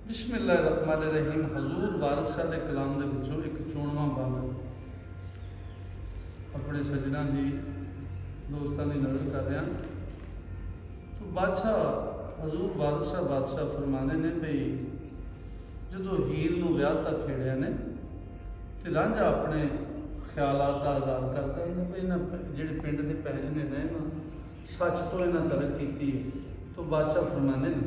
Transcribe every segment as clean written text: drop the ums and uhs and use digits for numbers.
बिस्मिल्लाहिर्रहमानिर्रहीम। हजूर वारिस शाह के कलाम के विचों एक चोणवा बंद अपने सज्जना की दोस्तों की नज़र कर रहा। तो बादशाह हजूर वारिस शाह बादशाह फरमाने ने बई जो हीर नूं विआह तक खेड़िया ने तो रांझा अपने ख्यालात का आज़ाद करता है भी इन्हें जिहड़े पिंड के पैंचने ने सच तो इन्हें तरक की। तो बादशाह फरमाने ने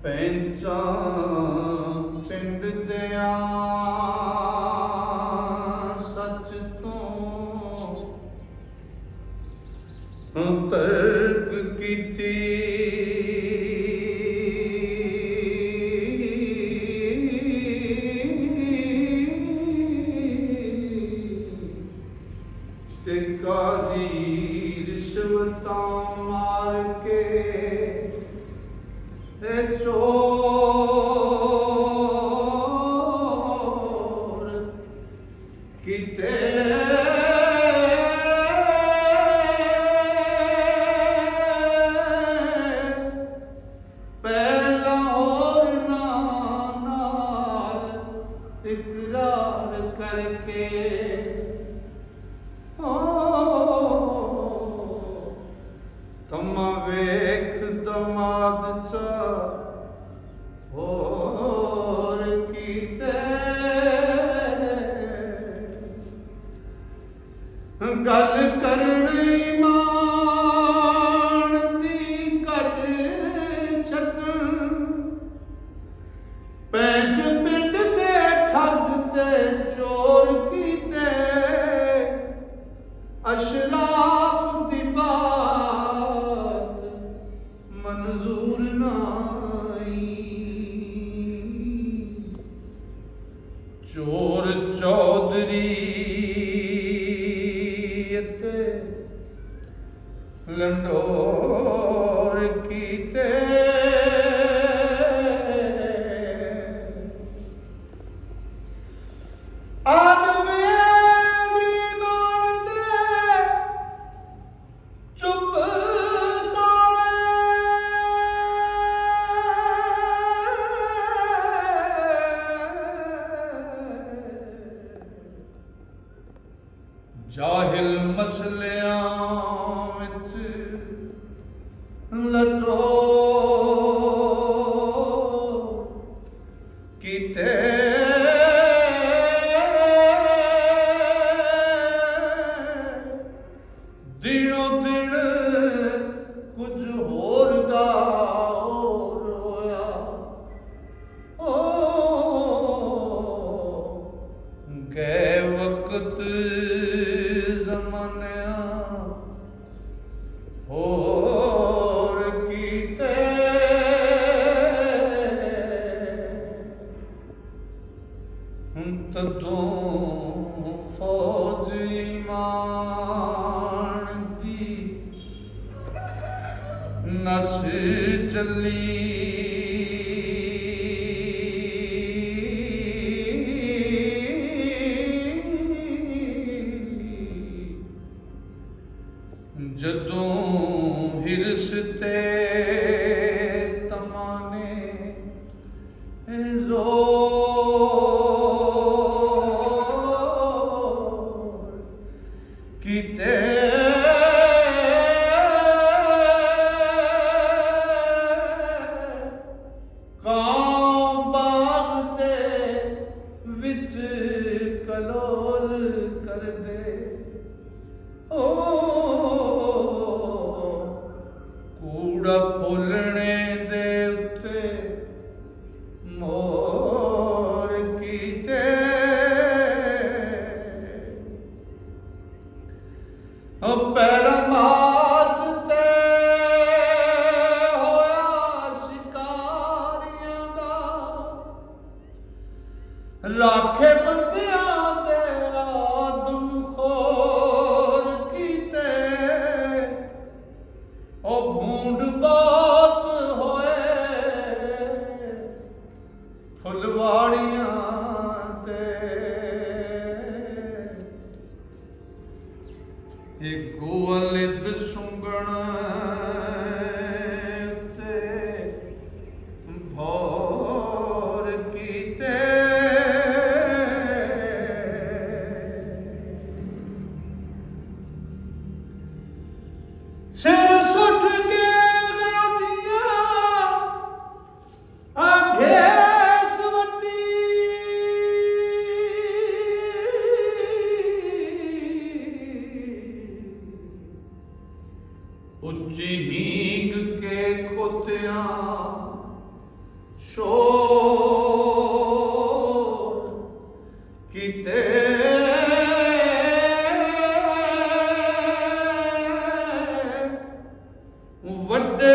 पैंचा पिंड दिया सच तो तर्क कीती काजी रिश्वता मार के चोर किते पहला और नाल इकरार करके तमा वेख दमाद चा होर कीते गल करनी ईमान दी घट छकन पैंच पिंड दे ठग ते चोर कीते अशराफ दी बात मंजूर नाई चोर चौधरी लंडोर कीते जाहिल मसलियां विच लटो कीते दिनों दिन कुछ होर दा होर होया गए वक्त होर कीते तदों फौज ईमान दी नस चली जदों हिरस ते तमाने जोर कीते कां बाग दे विच कलोल कर दे कूड़ा फुलने दे उत्ते मोर कीते पैरा मास ते होया शिकारियां दा राखे बंदियां दे आदम खोर कीते ओ भूंड बात होए ਫੁਲਵਾੜੀਆਂ ਤੇ ਇਹ ਗੋਲਿਦ ਸੁੰਗਣ ਤੇ ਭੌਰ ਕੀਤੇ ਸਿਰ ਸੁੱਟ ਕੇ ਰਾਜ਼ੀਆਂ ਆਗੇ ਸਵੱਟੀ ਉੱਚੀ ਹੀਂਗ ਕੇ ਖੋਤਿਆਂ ਸ਼ੋਰ ਕੀਤੇ ਵੱਡੇ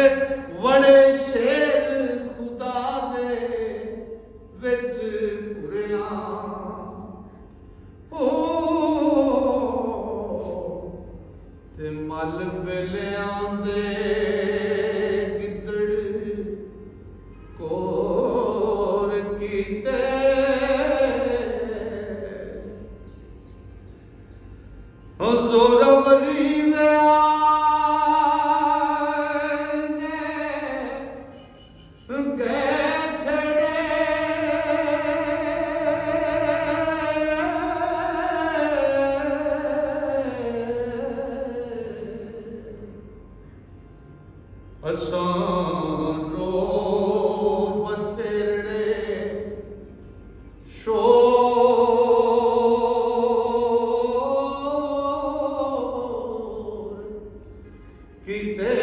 ਵੜੇ ਸ਼ੇਰ ਖੁਦਾ ਦੇ ਵਿੱਚ ਘੁਰਿਆ ਤੇ ਮਲ ਵੇਲਿਆਂ ਦੇ ਗਿੱਦੜ ਕੋਰ ਕੀਤੇ ਜ਼ੋਰਵਰੀ ਅਸਾਂ ਰੋ ਬਥੇੜੇ ਸ਼ੋਰ ਕੀਤੇ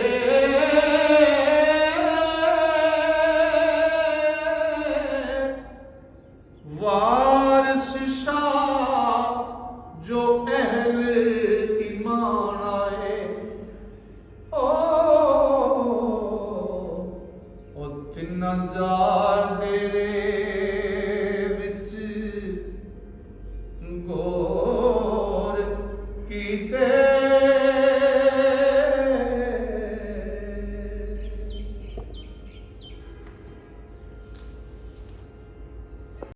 ਵਾਹ